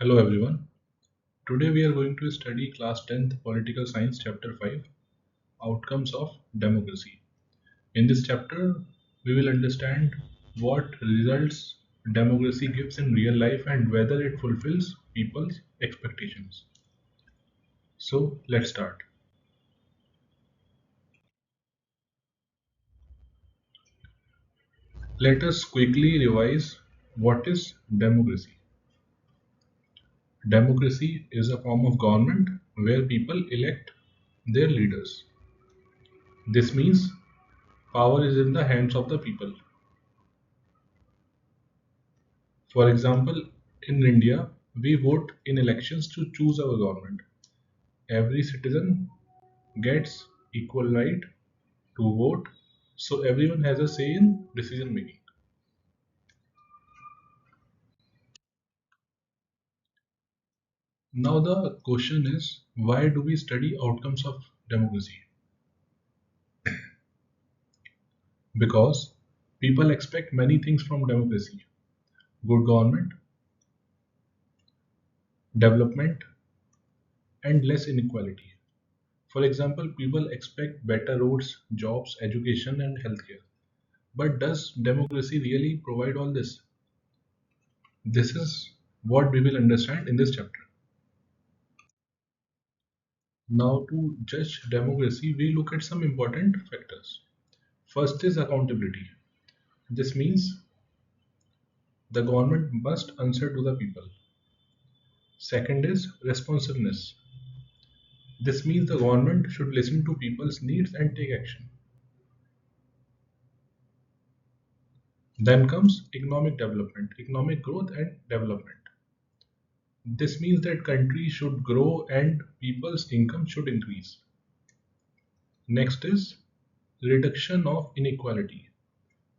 Hello everyone. Today we are going to study class 10th Political Science chapter 5 Outcomes of Democracy. In this chapter we will understand what results democracy gives in real life and whether it fulfills people's expectations. So let's start. Let us quickly revise what is democracy. Democracy is a form of government where people elect their leaders. This means power is in the hands of the people. For example, in India, we vote in elections to choose our government. Every citizen gets equal right to vote, so everyone has a say in decision making. Now the question is, why do we study outcomes of democracy? Because people expect many things from democracy: good government, development, and less inequality. For example, people expect better roads, jobs, education, and healthcare. But does democracy really provide all this? This is what we will understand in this chapter. Now, to judge democracy, we look at some important factors. First is accountability. This means the government must answer to the people. Second is responsiveness. This means the government should listen to people's needs and take action. Then comes economic development, economic growth and development. This means that countries should grow and people's income should increase. Next is reduction of inequality.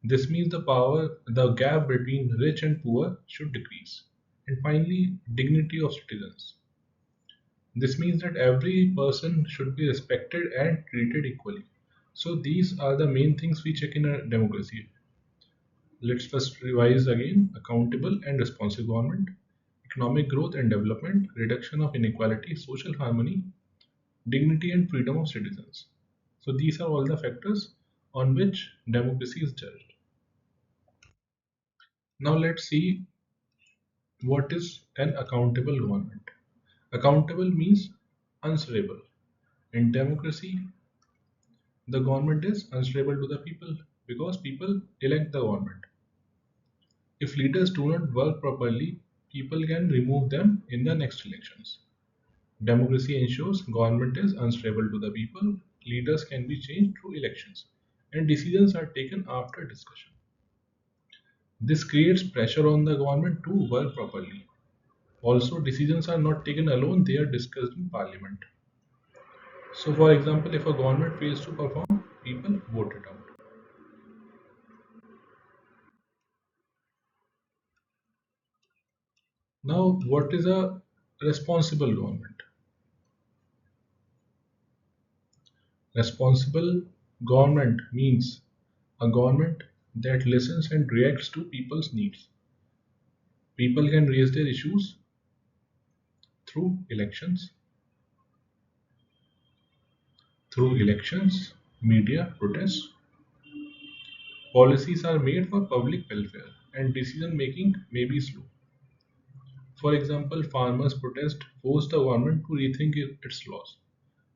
This means the gap between rich and poor should decrease. And finally, dignity of citizens. This means that every person should be respected and treated equally. So these are the main things we check in a democracy. Let's first revise again: accountable and responsive government, economic growth and development, reduction of inequality, social harmony, dignity and freedom of citizens. So these are all the factors on which democracy is judged. Now let's see what is an accountable government. Accountable means answerable. In democracy, the government is answerable to the people because people elect the government. If leaders do not work properly, people can remove them in the next elections. Democracy ensures government is answerable to the people, leaders can be changed through elections, and decisions are taken after discussion. This creates pressure on the government to work properly. Also, decisions are not taken alone, they are discussed in parliament. So, for example, if a government fails to perform, people vote it out. Now, what is a responsible government? Responsible government means a government that listens and reacts to people's needs. People can raise their issues through elections, media, protests. Policies are made for public welfare, and decision making may be slow. For example, farmers' protest forced the government to rethink its laws.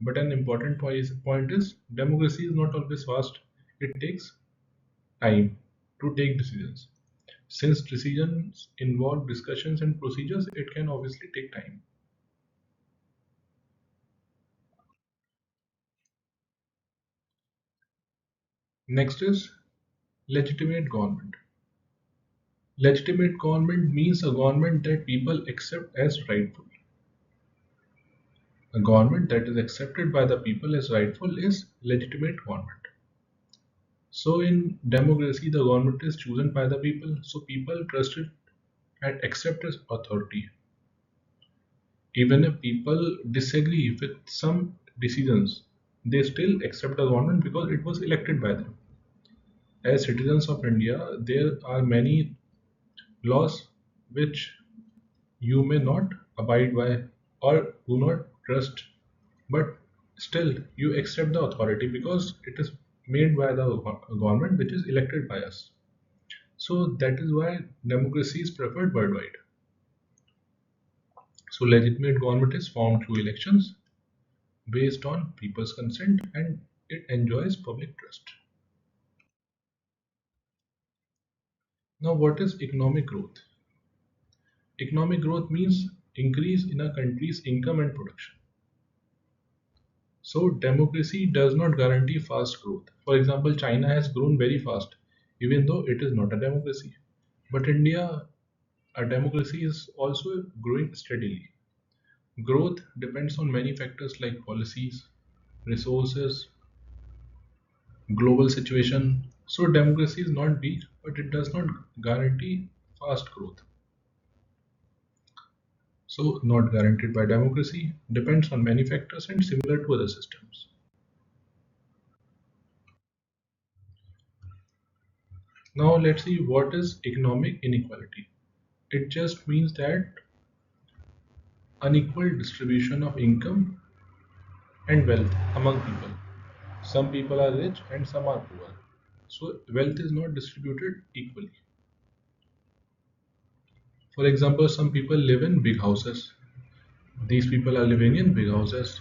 But an important point is democracy is not always fast. It takes time to take decisions. Since decisions involve discussions and procedures, it can obviously take time. Next is legitimate government. Legitimate government means a government that people accept as rightful. A government that is accepted by the people as rightful is legitimate government. So in democracy, the government is chosen by the people, so people trust it and accept its authority. Even if people disagree with some decisions, they still accept the government because it was elected by them. As citizens of India, there are many laws which you may not abide by or do not trust, but still you accept the authority because it is made by the government which is elected by us. So that is why democracy is preferred worldwide. So legitimate government is formed through elections based on people's consent and it enjoys public trust. Now, what is economic growth? Economic growth means increase in a country's income and production. So, democracy does not guarantee fast growth. For example, China has grown very fast, even though it is not a democracy. But India, a democracy, is also growing steadily. Growth depends on many factors like policies, resources, global situation. So, democracy is not weak, but it does not guarantee fast growth. So, not guaranteed by democracy, depends on many factors and similar to other systems. Now, let's see what is economic inequality. It just means that unequal distribution of income and wealth among people. Some people are rich and some are poor. So, wealth is not distributed equally. For example, some people live in big houses. These people are living in big houses,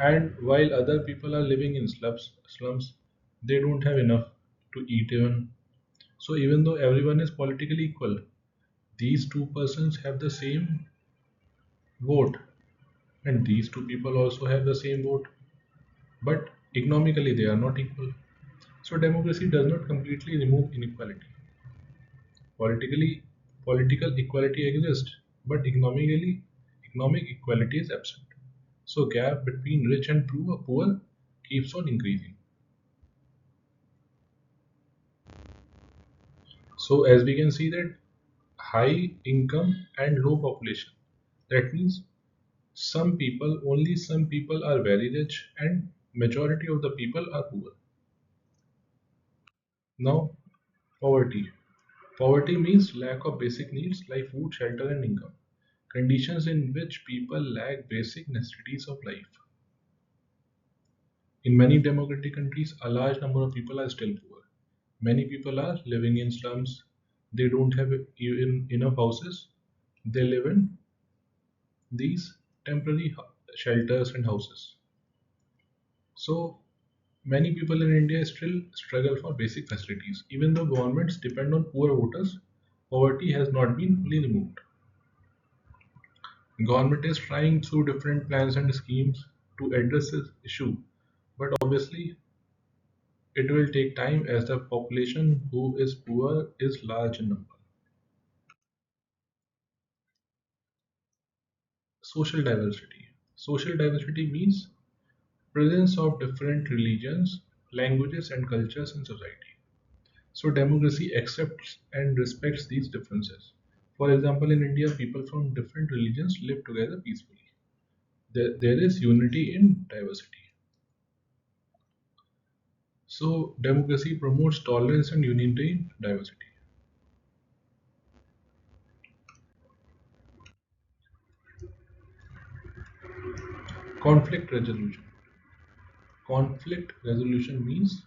and while other people are living in slums, they don't have enough to eat even. So even though everyone is politically equal, these two persons have the same vote, and these two people also have the same vote, but economically they are not equal. So democracy does not completely remove inequality. Politically, political equality exists, but economic equality is absent. So gap between rich and poor keeps on increasing. So as we can see that high income and low population. That means only some people are very rich and majority of the people are poor. Now, poverty. Poverty means lack of basic needs like food, shelter and income. Conditions in which people lack basic necessities of life. In many democratic countries, a large number of people are still poor. Many people are living in slums. They don't have even enough houses. They live in these temporary shelters and houses. So many people in India still struggle for basic facilities. Even though governments depend on poor voters, poverty has not been fully removed. Government is trying through different plans and schemes to address this issue, but obviously it will take time as the population who is poor is large in number. Social diversity. Social diversity means presence of different religions, languages and cultures in society. So democracy accepts and respects these differences. For example, in India, people from different religions live together peacefully. There is unity in diversity. So democracy promotes tolerance and unity in diversity. Conflict resolution. Conflict resolution means,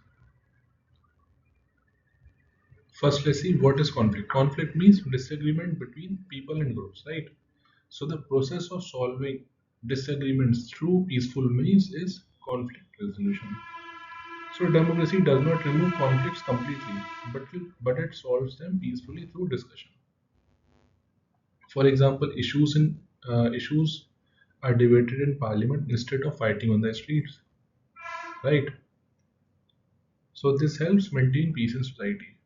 first let's see what is conflict. Conflict means disagreement between people and groups, right? So the process of solving disagreements through peaceful means is conflict resolution. So democracy does not remove conflicts completely, but it solves them peacefully through discussion. For example, issues are debated in parliament instead of fighting on the streets, right? So this helps maintain peace in society.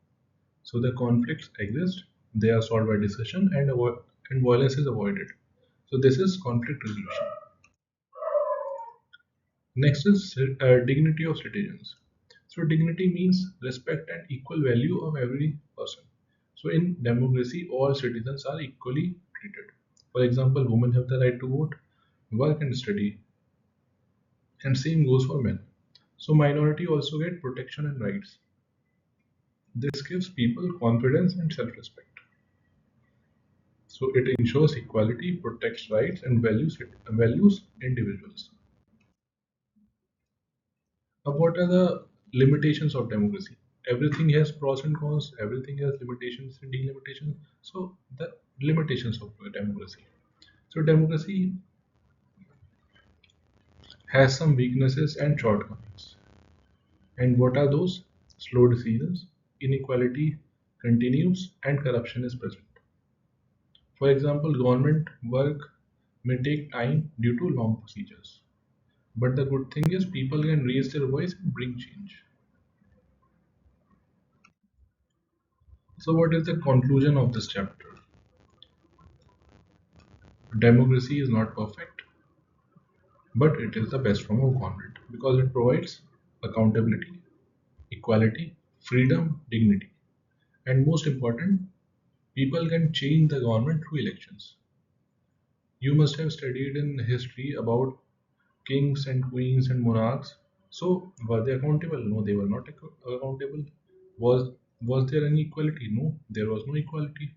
So the conflicts exist, they are solved by discussion and violence is avoided. So this is conflict resolution. Next is dignity of citizens. So dignity means respect and equal value of every person. So in democracy, all citizens are equally treated. For example, women have the right to vote, work and study, and same goes for men. So minority also get protection and rights. This gives people confidence and self-respect. So it ensures equality, protects rights, and values individuals. Now, what are the limitations of democracy? Everything has pros and cons. Everything has limitations and delimitations. So the limitations of democracy. So democracy has some weaknesses and shortcomings. And what are those? Slow decisions, inequality continues, and corruption is present. For example, government work may take time due to long procedures. But the good thing is people can raise their voice and bring change. So what is the conclusion of this chapter? Democracy is not perfect, but it is the best form of government because it provides accountability, equality, freedom, dignity, and most important, people can change the government through elections. You must have studied in history about kings and queens and monarchs. So were they accountable? No, they were not accountable. Was there any equality? No, there was no equality.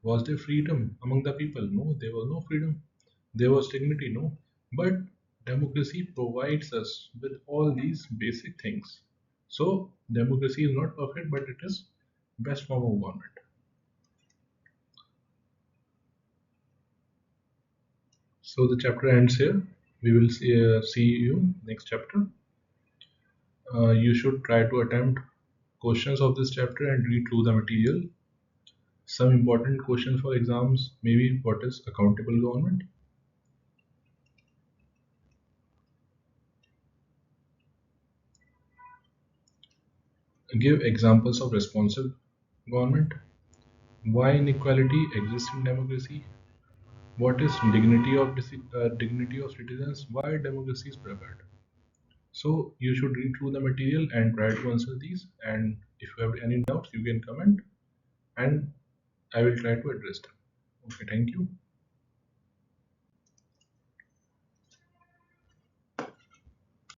Was there freedom among the people? No, there was no freedom. There was dignity? No. But democracy provides us with all these basic things. So democracy is not perfect, but it is best form of government. So the chapter ends here. We will see you next chapter. You should try to attempt questions of this chapter and read through the material. Some important questions for exams, maybe what is accountable government? Give examples of responsive government. Why inequality exists in democracy? What is dignity of citizens? Why democracy is preferred? So you should read through the material and try to answer these. And if you have any doubts, you can comment and I will try to address them. Okay, thank you.